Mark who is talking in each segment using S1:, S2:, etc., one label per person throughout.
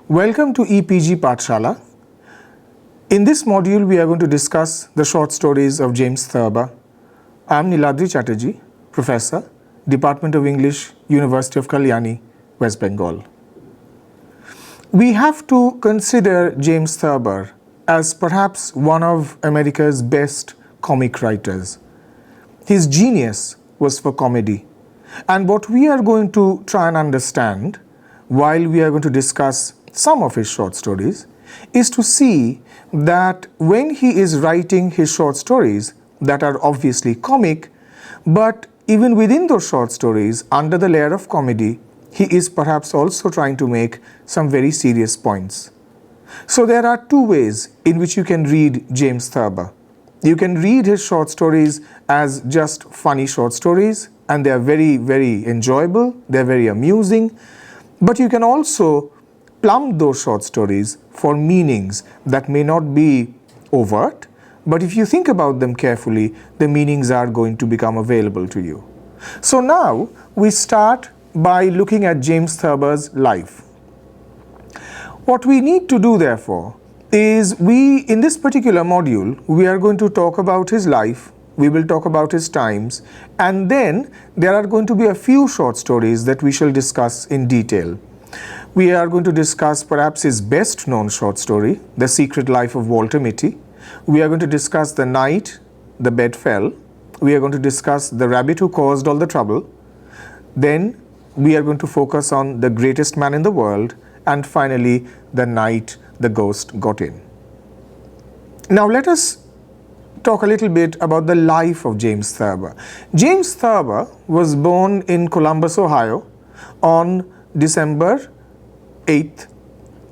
S1: Welcome to EPG Pathshala. In this module, we are going to discuss the short stories of James Thurber. I am Niladri Chatterjee, Professor, Department of English, University of Kalyani, West Bengal. We have to consider James Thurber as perhaps one of America's best comic writers. His genius was for comedy. And what we are going to try and understand while we are going to discuss some of his short stories is to see that when he is writing his short stories that are obviously comic, but even within those short stories, under the layer of comedy, he is perhaps also trying to make some very serious points. So there are two ways in which you can read James Thurber. You can read his short stories as just funny short stories, and they are very, very enjoyable, they are very amusing, but you can also plumb those short stories for meanings that may not be overt, but if you think about them carefully, the meanings are going to become available to you. So now we start by looking at James Thurber's life. What we need to do, therefore, is in this particular module, we are going to talk about his life, we will talk about his times, and then there are going to be a few short stories that we shall discuss in detail. We are going to discuss perhaps his best known short story, The Secret Life of Walter Mitty. We are going to discuss The Night the Bed Fell. We are going to discuss The Rabbit Who Caused All the Trouble. Then we are going to focus on The Greatest Man in the World, and finally The Night the Ghost Got In. Now let us talk a little bit about the life of James Thurber. James Thurber was born in Columbus, Ohio on December 8th,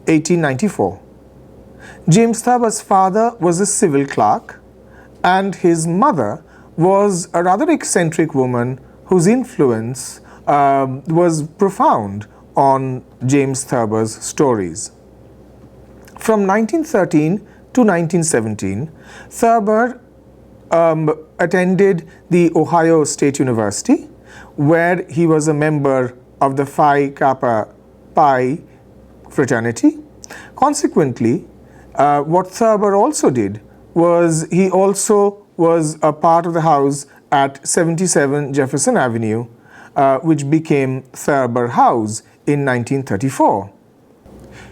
S1: 1894. James Thurber's father was a civil clerk, and his mother was a rather eccentric woman whose influence was profound on James Thurber's stories. From 1913 to 1917, Thurber attended the Ohio State University, where he was a member of the Phi Kappa Pi fraternity. Consequently, what Thurber also did was he also was a part of the house at 77 Jefferson Avenue, which became Thurber House in 1934.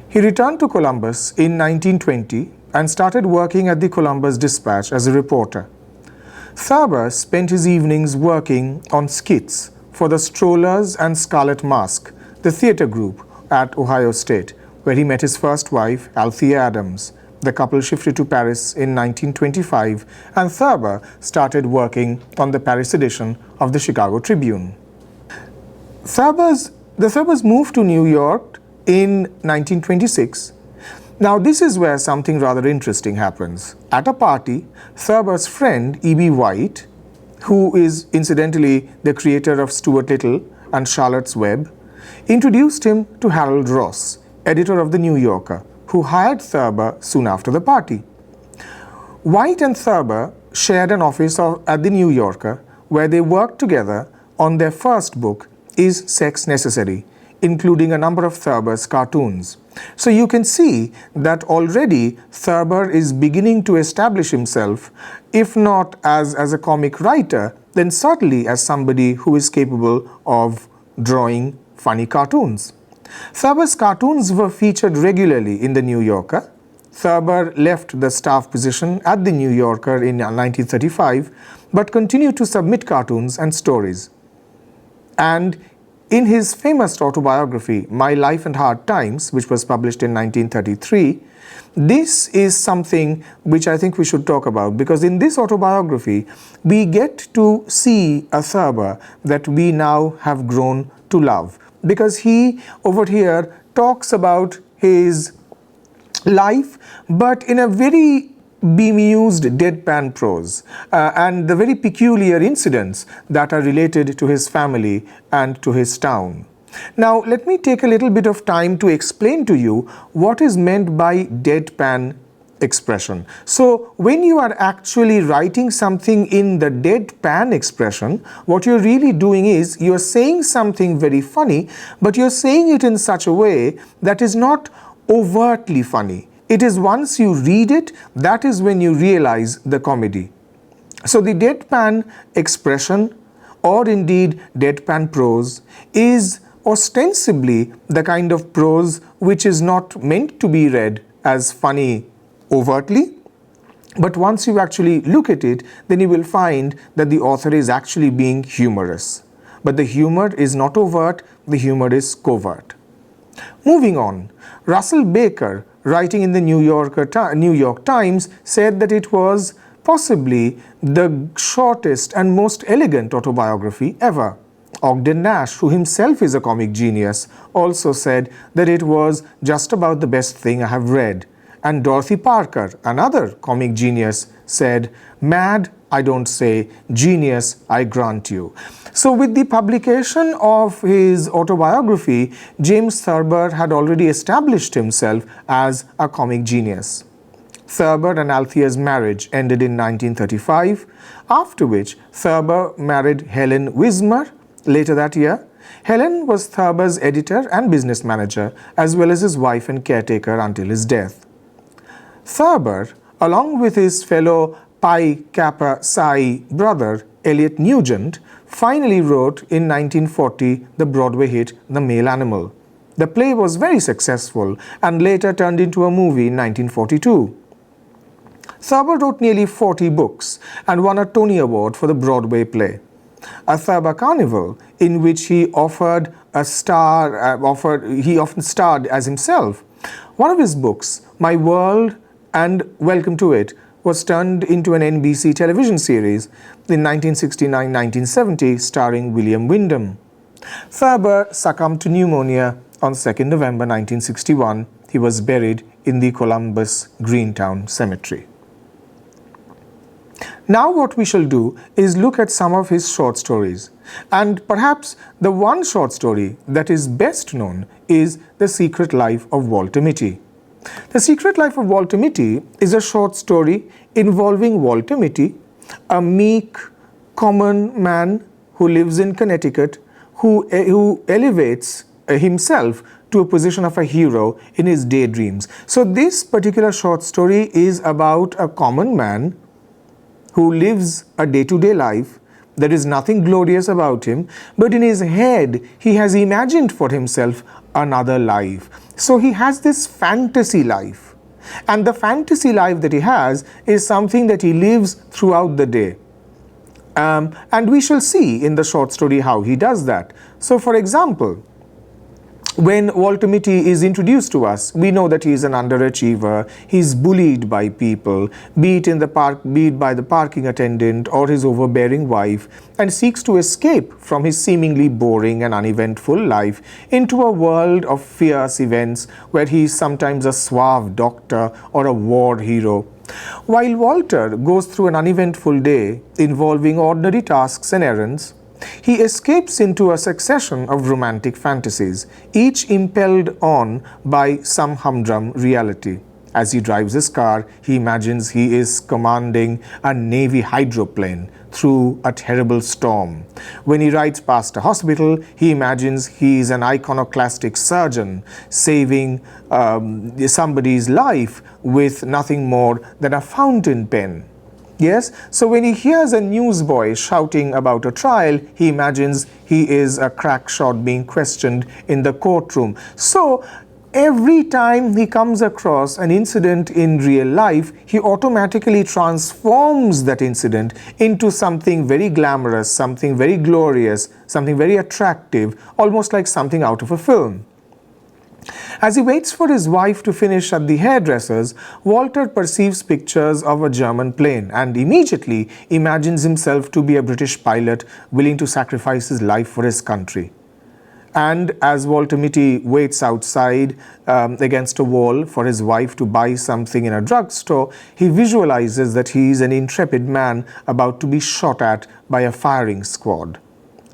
S1: He returned to Columbus in 1920 and started working at the Columbus Dispatch as a reporter. Thurber spent his evenings working on skits for the Strollers and Scarlet Mask, the theater group at Ohio State, where he met his first wife, Althea Adams. The couple shifted to Paris in 1925, and Thurber started working on the Paris edition of the Chicago Tribune. The Thurbers moved to New York in 1926. Now this is where something rather interesting happens. At a party, Thurber's friend E.B. White, who is incidentally the creator of Stuart Little and Charlotte's Web, introduced him to Harold Ross, editor of The New Yorker, who hired Thurber soon after the party. White and Thurber shared an office at The New Yorker, where they worked together on their first book, Is Sex Necessary?, including a number of Thurber's cartoons. So you can see that already Thurber is beginning to establish himself, if not as a comic writer, then certainly as somebody who is capable of drawing funny cartoons. Thurber's cartoons were featured regularly in The New Yorker. Thurber left the staff position at The New Yorker in 1935, but continued to submit cartoons and stories. And in his famous autobiography, My Life and Hard Times, which was published in 1933, this is something which I think we should talk about, because in this autobiography, we get to see a Thurber that we now have grown to love. Because he, over here, talks about his life, but in a very bemused deadpan prose, and the very peculiar incidents that are related to his family and to his town. Now, let me take a little bit of time to explain to you what is meant by deadpan expression. So, when you are actually writing something in the deadpan expression, what you're really doing is you're saying something very funny, but you're saying it in such a way that is not overtly funny. It is once you read it, that is when you realize the comedy. So the deadpan expression, or indeed deadpan prose, is ostensibly the kind of prose which is not meant to be read as funny overtly, but once you actually look at it, then you will find that the author is actually being humorous. But the humor is not overt, the humor is covert. Moving on, Russell Baker, writing in the New York Times, said that it was possibly the shortest and most elegant autobiography ever. Ogden Nash, who himself is a comic genius, also said that it was just about the best thing I have read. And Dorothy Parker, another comic genius, said, "Mad, I don't say, genius, I grant you." So with the publication of his autobiography, James Thurber had already established himself as a comic genius. Thurber and Althea's marriage ended in 1935, after which Thurber married Helen Wismer later that year. Helen was Thurber's editor and business manager, as well as his wife and caretaker until his death. Thurber, along with his fellow Pi Kappa Psi brother Elliot Nugent, finally wrote in 1940 the Broadway hit The Male Animal. The play was very successful and later turned into a movie in 1942. Thurber wrote nearly 40 books and won a Tony Award for the Broadway play. A Thurber Carnival, in which he often starred as himself. One of his books, My World and Welcome to It, was turned into an NBC television series in 1969-1970 starring William Wyndham. Thurber succumbed to pneumonia on 2nd November 1961. He was buried in the Columbus Greentown Cemetery. Now what we shall do is look at some of his short stories, and perhaps the one short story that is best known is The Secret Life of Walter Mitty. The Secret Life of Walter Mitty is a short story involving Walter Mitty, a meek, common man who lives in Connecticut, who elevates himself to a position of a hero in his daydreams. So this particular short story is about a common man who lives a day-to-day life. There is nothing glorious about him, but in his head he has imagined for himself another life. So he has this fantasy life, and the fantasy life that he has is something that he lives throughout the day. And we shall see in the short story how he does that. So for example, when Walter Mitty is introduced to us, we know that he is an underachiever. He's bullied by people, be it by the parking attendant or his overbearing wife, and seeks to escape from his seemingly boring and uneventful life into a world of fierce events where he is sometimes a suave doctor or a war hero. While Walter goes through an uneventful day involving ordinary tasks and errands, he escapes into a succession of romantic fantasies, each impelled on by some humdrum reality. As he drives his car, he imagines he is commanding a Navy hydroplane through a terrible storm. When he rides past a hospital, he imagines he is an iconoclastic surgeon saving somebody's life with nothing more than a fountain pen. Yes, so when he hears a newsboy shouting about a trial, he imagines he is a crack shot being questioned in the courtroom. So every time he comes across an incident in real life, he automatically transforms that incident into something very glamorous, something very glorious, something very attractive, almost like something out of a film. As he waits for his wife to finish at the hairdresser's, Walter perceives pictures of a German plane and immediately imagines himself to be a British pilot willing to sacrifice his life for his country. And as Walter Mitty waits outside against a wall for his wife to buy something in a drugstore, he visualizes that he is an intrepid man about to be shot at by a firing squad.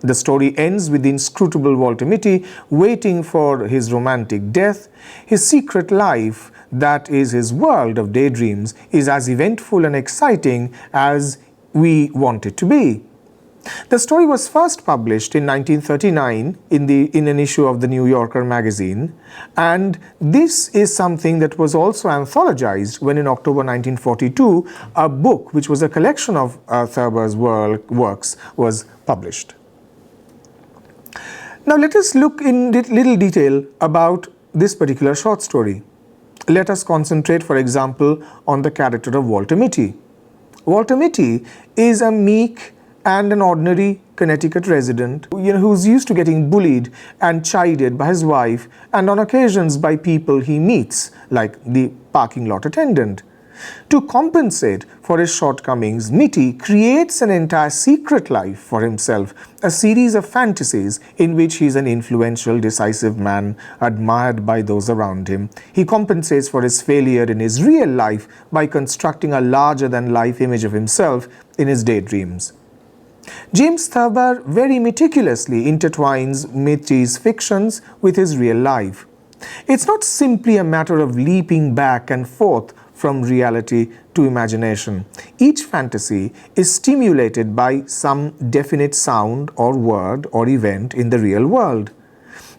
S1: The story ends with the inscrutable Walter Mitty waiting for his romantic death. His secret life, that is his world of daydreams, is as eventful and exciting as we want it to be. The story was first published in 1939 in an issue of the New Yorker magazine, and this is something that was also anthologized when in October 1942 a book which was a collection of Thurber's works was published. Now let us look in little detail about this particular short story. Let us concentrate, for example, on the character of Walter Mitty. Walter Mitty is a meek and an ordinary Connecticut resident, who's used to getting bullied and chided by his wife and on occasions by people he meets, like the parking lot attendant. To compensate for his shortcomings, Mitty creates an entire secret life for himself, a series of fantasies in which he is an influential, decisive man, admired by those around him. He compensates for his failure in his real life by constructing a larger-than-life image of himself in his daydreams. James Thurber very meticulously intertwines Mitty's fictions with his real life. It's not simply a matter of leaping back and forth from reality to imagination. Each fantasy is stimulated by some definite sound or word or event in the real world.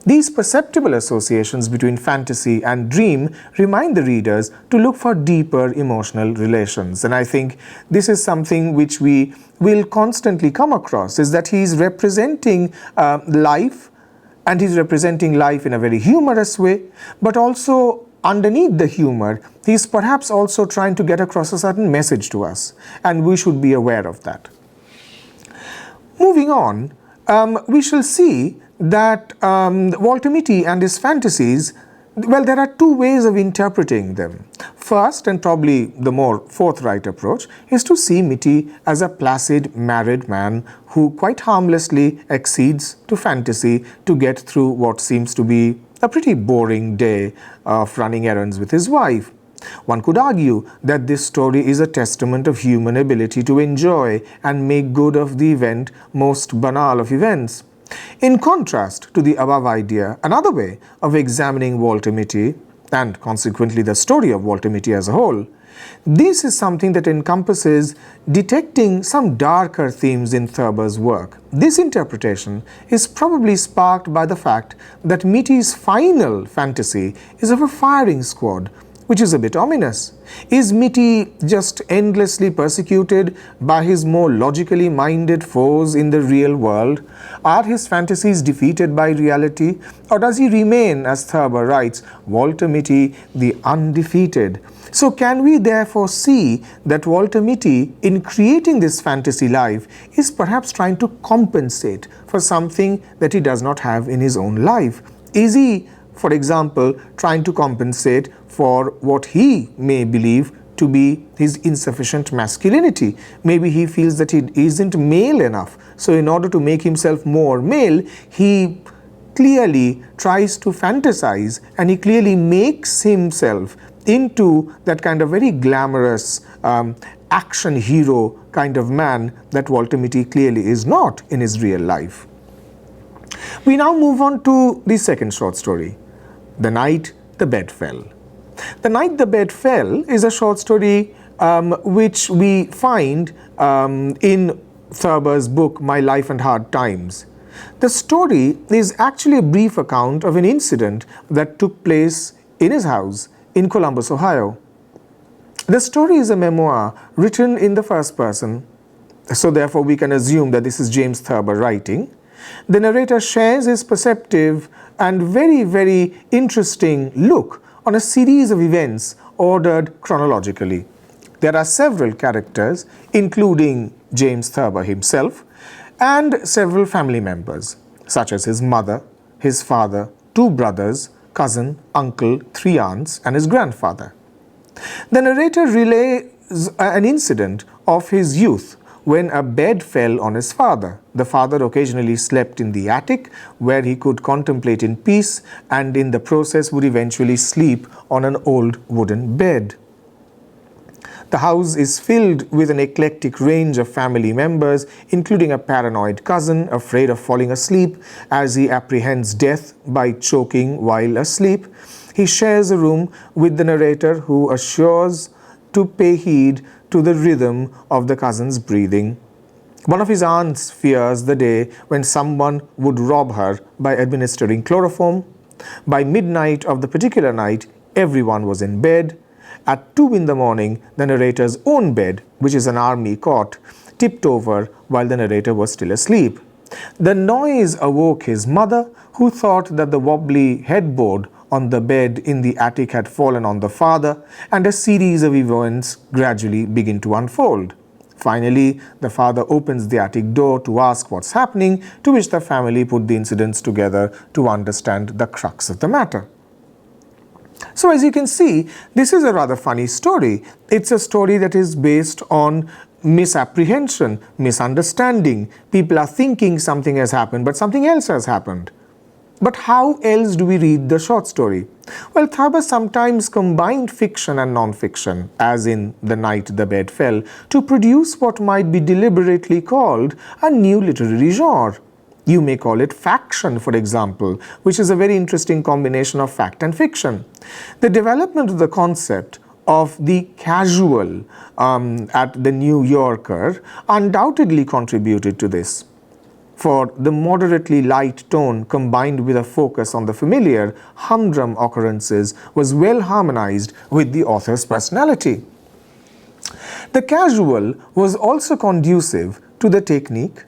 S1: These perceptible associations between fantasy and dream remind the readers to look for deeper emotional relations. And I think this is something which we will constantly come across, is that he is representing life, and he's representing life in a very humorous way, but also underneath the humor, he's perhaps also trying to get across a certain message to us, and we should be aware of that. Moving on, we shall see that Walter Mitty and his fantasies, well, there are two ways of interpreting them. First, and probably the more forthright approach, is to see Mitty as a placid married man who quite harmlessly accedes to fantasy to get through what seems to be a pretty boring day of running errands with his wife. One could argue that this story is a testament of human ability to enjoy and make good of the event most banal of events. In contrast to the above idea, another way of examining Walter Mitty, and consequently the story of Walter Mitty as a whole, this is something that encompasses detecting some darker themes in Thurber's work. This interpretation is probably sparked by the fact that Mitty's final fantasy is of a firing squad, which is a bit ominous. Is Mitty just endlessly persecuted by his more logically minded foes in the real world? Are his fantasies defeated by reality? Or does he remain, as Thurber writes, Walter Mitty the undefeated? So can we therefore see that Walter Mitty, in creating this fantasy life, is perhaps trying to compensate for something that he does not have in his own life? Is he, for example, trying to compensate for what he may believe to be his insufficient masculinity? Maybe he feels that he isn't male enough. So in order to make himself more male, he clearly tries to fantasize, and he clearly makes himself into that kind of very glamorous action hero kind of man that Walter Mitty clearly is not in his real life. We now move on to the second short story, The Night the Bed Fell. The Night the Bed Fell is a short story which we find in Thurber's book, My Life and Hard Times. The story is actually a brief account of an incident that took place in his house in Columbus, Ohio. The story is a memoir written in the first person, so therefore we can assume that this is James Thurber writing. The narrator shares his perceptive and very, very interesting look on a series of events ordered chronologically. There are several characters, including James Thurber himself, and several family members, such as his mother, his father, two brothers, cousin, uncle, three aunts, and his grandfather. The narrator relays an incident of his youth when a bed fell on his father. The father occasionally slept in the attic, where he could contemplate in peace, and in the process would eventually sleep on an old wooden bed. The house is filled with an eclectic range of family members, including a paranoid cousin afraid of falling asleep as he apprehends death by choking while asleep. He shares a room with the narrator, who assures to pay heed to the rhythm of the cousin's breathing. One of his aunts fears the day when someone would rob her by administering chloroform. By midnight of the particular night, everyone was in bed. At 2 in the morning, the narrator's own bed, which is an army cot, tipped over while the narrator was still asleep. The noise awoke his mother, who thought that the wobbly headboard on the bed in the attic had fallen on the father, and a series of events gradually begin to unfold. Finally, the father opens the attic door to ask what's happening, to which the family put the incidents together to understand the crux of the matter. So as you can see, this is a rather funny story. It's a story that is based on misapprehension, misunderstanding. People are thinking something has happened, but something else has happened. But how else do we read the short story? Well, Thurber sometimes combined fiction and non-fiction, as in The Night the Bed Fell, to produce what might be deliberately called a new literary genre. You may call it faction, for example, which is a very interesting combination of fact and fiction. The development of the concept of the casual at the New Yorker undoubtedly contributed to this. For the moderately light tone combined with a focus on the familiar, humdrum occurrences was well harmonized with the author's personality. The casual was also conducive to the technique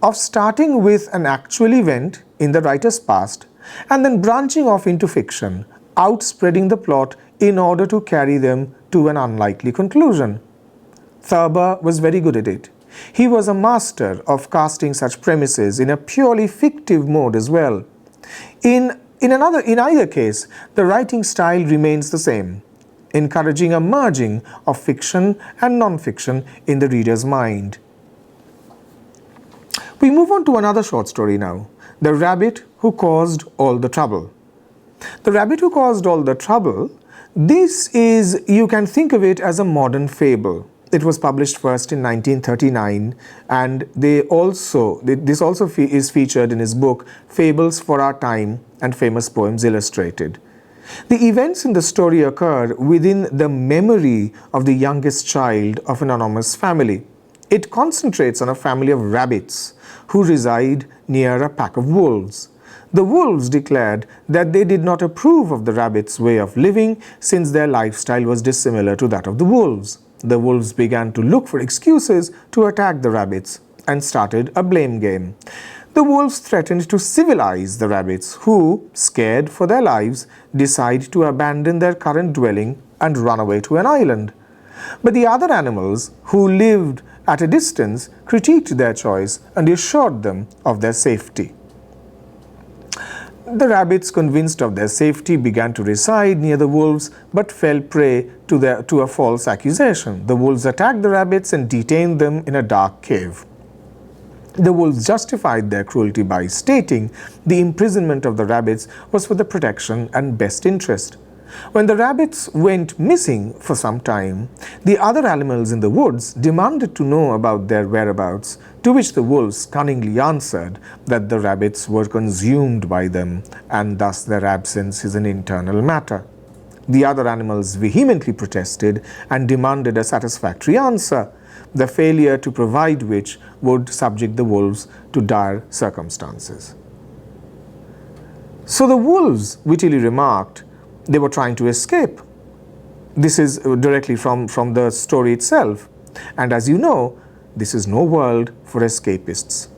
S1: of starting with an actual event in the writer's past and then branching off into fiction, outspreading the plot in order to carry them to an unlikely conclusion. Thurber was very good at it. He was a master of casting such premises in a purely fictive mode as well. In either case, the writing style remains the same, encouraging a merging of fiction and non-fiction in the reader's mind. We move on to another short story now, The Rabbit Who Caused All the Trouble. The Rabbit Who Caused All the Trouble, this is, you can think of it as a modern fable. It was published first in 1939, and this also is featured in his book Fables for Our Time and Famous Poems Illustrated. The events in the story occur within the memory of the youngest child of an anonymous family. It concentrates on a family of rabbits who reside near a pack of wolves. The wolves declared that they did not approve of the rabbits' way of living since their lifestyle was dissimilar to that of the wolves. The wolves began to look for excuses to attack the rabbits and started a blame game. The wolves threatened to civilize the rabbits who, scared for their lives, decide to abandon their current dwelling and run away to an island. But the other animals, who lived at a distance, critiqued their choice and assured them of their safety. The rabbits, convinced of their safety, began to reside near the wolves but fell prey to a false accusation. The wolves attacked the rabbits and detained them in a dark cave. The wolves justified their cruelty by stating the imprisonment of the rabbits was for the protection and best interest. When the rabbits went missing for some time, the other animals in the woods demanded to know about their whereabouts, to which the wolves cunningly answered that the rabbits were consumed by them, and thus their absence is an internal matter. The other animals vehemently protested and demanded a satisfactory answer, the failure to provide which would subject the wolves to dire circumstances. So the wolves wittily remarked they were trying to escape. This is directly from the story itself. And as you know, this is no world for escapists.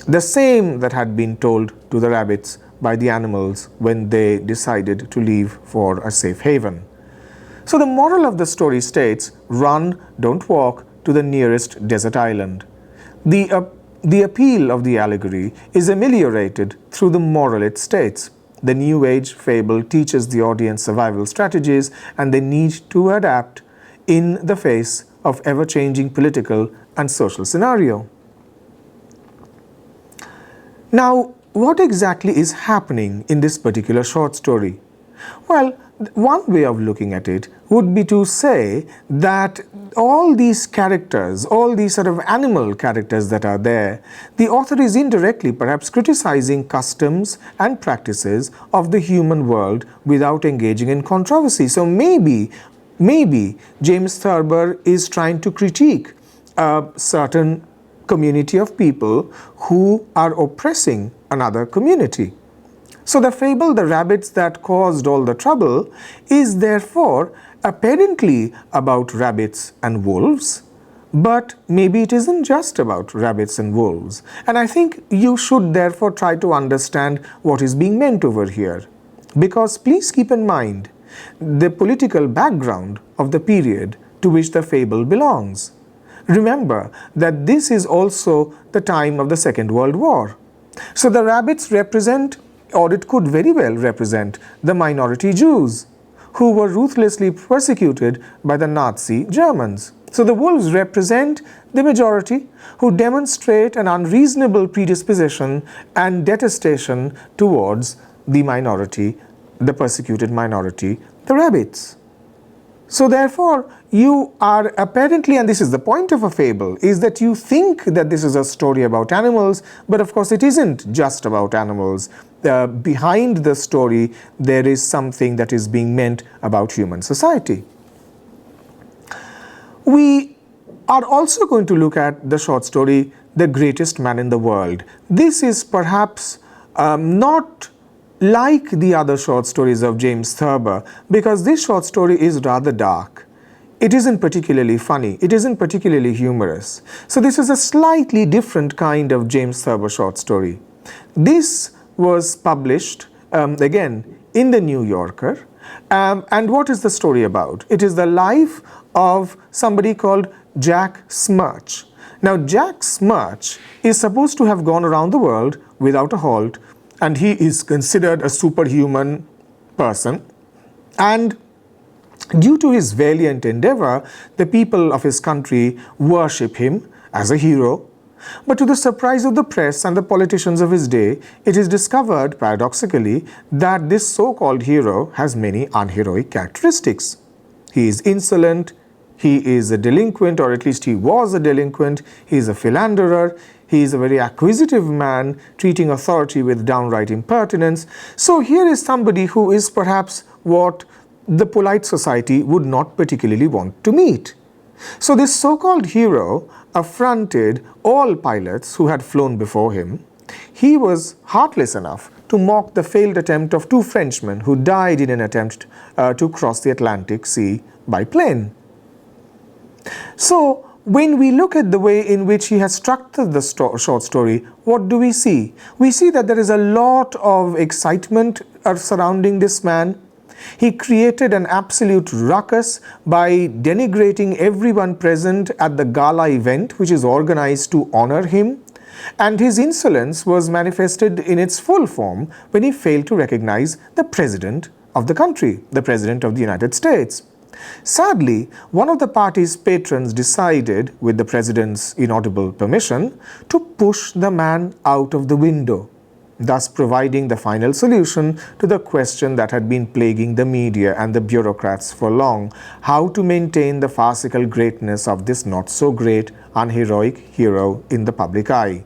S1: The same that had been told to the rabbits by the animals when they decided to leave for a safe haven. So the moral of the story states, run, don't walk to the nearest desert island. The appeal of the allegory is ameliorated through the moral it states. The New Age fable teaches the audience survival strategies and they need to adapt in the face of ever-changing political and social scenario. Now, what exactly is happening in this particular short story? Well, one way of looking at it would be to say that all these characters, all these sort of animal characters that are there, the author is indirectly perhaps criticizing customs and practices of the human world without engaging in controversy. So maybe James Thurber is trying to critique a certain community of people who are oppressing another community. So the fable, The Rabbits That Caused All the Trouble, is therefore apparently about rabbits and wolves, but maybe it isn't just about rabbits and wolves. And I think you should therefore try to understand what is being meant over here. Because please keep in mind the political background of the period to which the fable belongs. Remember that this is also the time of the Second World War. So the rabbits represent, or it could very well represent, the minority Jews who were ruthlessly persecuted by the Nazi Germans. So the wolves represent the majority who demonstrate an unreasonable predisposition and detestation towards the minority, the persecuted minority, the rabbits. So therefore, you are apparently, and this is the point of a fable, is that you think that this is a story about animals, but of course it isn't just about animals. Behind the story, there is something that is being meant about human society. We are also going to look at the short story, The Greatest Man in the World. This is perhaps not like the other short stories of James Thurber, because this short story is rather dark. It isn't particularly funny. It isn't particularly humorous. So this is a slightly different kind of James Thurber short story. This was published, again, in the New Yorker. And what is the story about? It is the life of somebody called Jack Smirch. Now, Jack Smirch is supposed to have gone around the world without a halt, and he is considered a superhuman person. And due to his valiant endeavor, the people of his country worship him as a hero. But to the surprise of the press and the politicians of his day, it is discovered, paradoxically, that this so-called hero has many unheroic characteristics. He is insolent, he is a delinquent, or at least he was a delinquent, he is a philanderer, he is a very acquisitive man, treating authority with downright impertinence. So here is somebody who is perhaps what the polite society would not particularly want to meet. So this so-called hero affronted all pilots who had flown before him. He was heartless enough to mock the failed attempt of two Frenchmen who died in an attempt to cross the Atlantic Sea by plane. So when we look at the way in which he has structured the short story, what do we see? We see that there is a lot of excitement surrounding this man. He created an absolute ruckus by denigrating everyone present at the gala event which is organized to honor him. And his insolence was manifested in its full form when he failed to recognize the president of the country, the president of the United States. Sadly, one of the party's patrons decided, with the president's inaudible permission, to push the man out of the window, thus providing the final solution to the question that had been plaguing the media and the bureaucrats for long: how to maintain the farcical greatness of this not-so-great, unheroic hero in the public eye.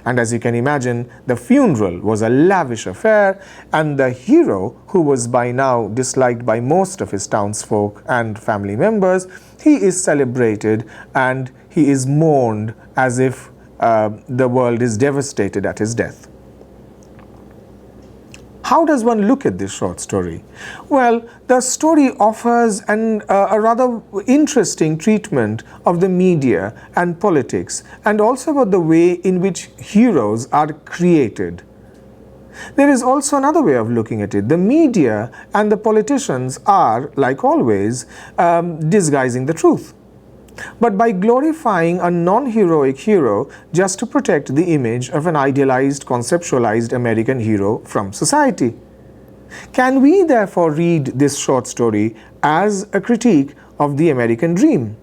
S1: And as you can imagine, the funeral was a lavish affair, and the hero, who was by now disliked by most of his townsfolk and family members, he is celebrated and he is mourned as if the world is devastated at his death. How does one look at this short story? Well, the story offers a rather interesting treatment of the media and politics, and also about the way in which heroes are created. There is also another way of looking at it. The media and the politicians are, like always, disguising the truth. But by glorifying a non-heroic hero just to protect the image of an idealized, conceptualized American hero from society. Can we therefore read this short story as a critique of the American dream?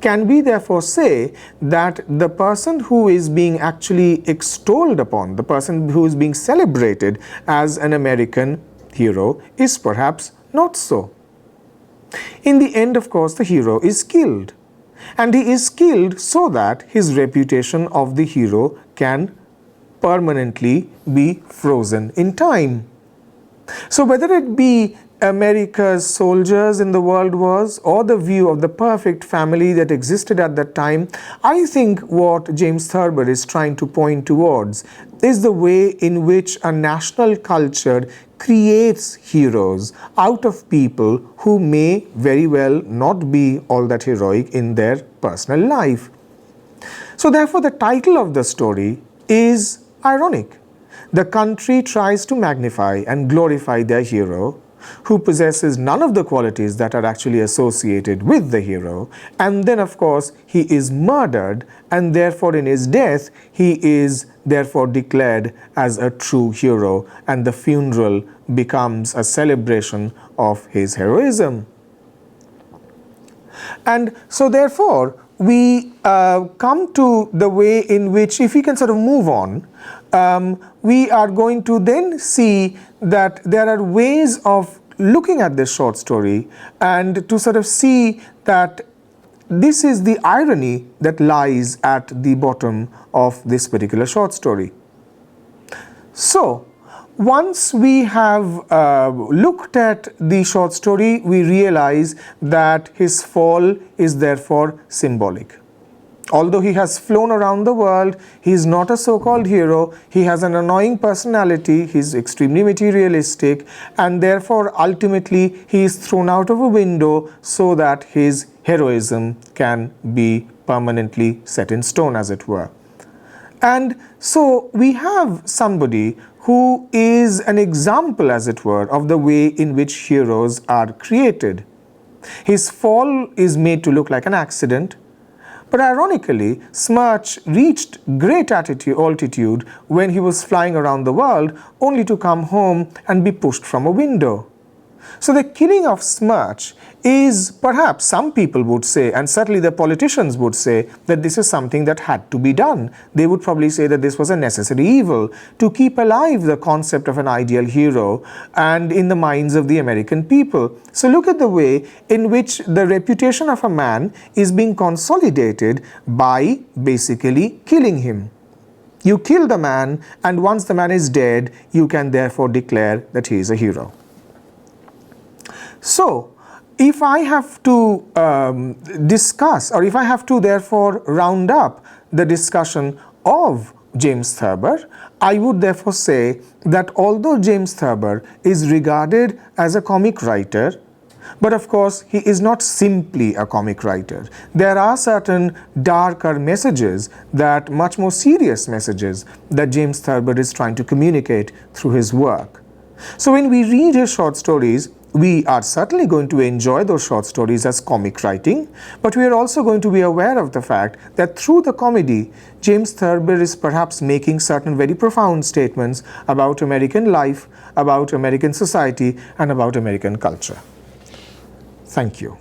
S1: Can we therefore say that the person who is being actually extolled upon, the person who is being celebrated as an American hero, is perhaps not so? In the end, of course, the hero is killed. And he is killed so that his reputation of the hero can permanently be frozen in time. So whether it be America's soldiers in the World Wars or the view of the perfect family that existed at that time, I think what James Thurber is trying to point towards is the way in which a national culture creates heroes out of people who may very well not be all that heroic in their personal life. So therefore, the title of the story is ironic. The country tries to magnify and glorify their hero, who possesses none of the qualities that are actually associated with the hero, and then of course he is murdered, and therefore in his death he is therefore declared as a true hero, and the funeral becomes a celebration of his heroism. And so therefore we come to the way in which, if we can sort of move on, we are going to then see that there are ways of looking at this short story and to sort of see that this is the irony that lies at the bottom of this particular short story. So, once we have looked at the short story, we realize that his fall is therefore symbolic. Although he has flown around the world, he is not a so-called hero, he has an annoying personality, he is extremely materialistic, and therefore ultimately he is thrown out of a window so that his heroism can be permanently set in stone, as it were. And so we have somebody who is an example, as it were, of the way in which heroes are created. His fall is made to look like an accident, but ironically, Smirch reached great altitude when he was flying around the world, only to come home and be pushed from a window. So the killing of Smirch is, perhaps some people would say, and certainly the politicians would say, that this is something that had to be done. They would probably say that this was a necessary evil to keep alive the concept of an ideal hero and in the minds of the American people. So look at the way in which the reputation of a man is being consolidated by basically killing him. You kill the man, and once the man is dead, you can therefore declare that he is a hero. So, if I have to discuss, or if I have to therefore round up the discussion of James Thurber, I would therefore say that although James Thurber is regarded as a comic writer, but of course he is not simply a comic writer. There are certain darker messages, that much more serious messages, that James Thurber is trying to communicate through his work. So when we read his short stories, we are certainly going to enjoy those short stories as comic writing, but we are also going to be aware of the fact that through the comedy, James Thurber is perhaps making certain very profound statements about American life, about American society, and about American culture. Thank you.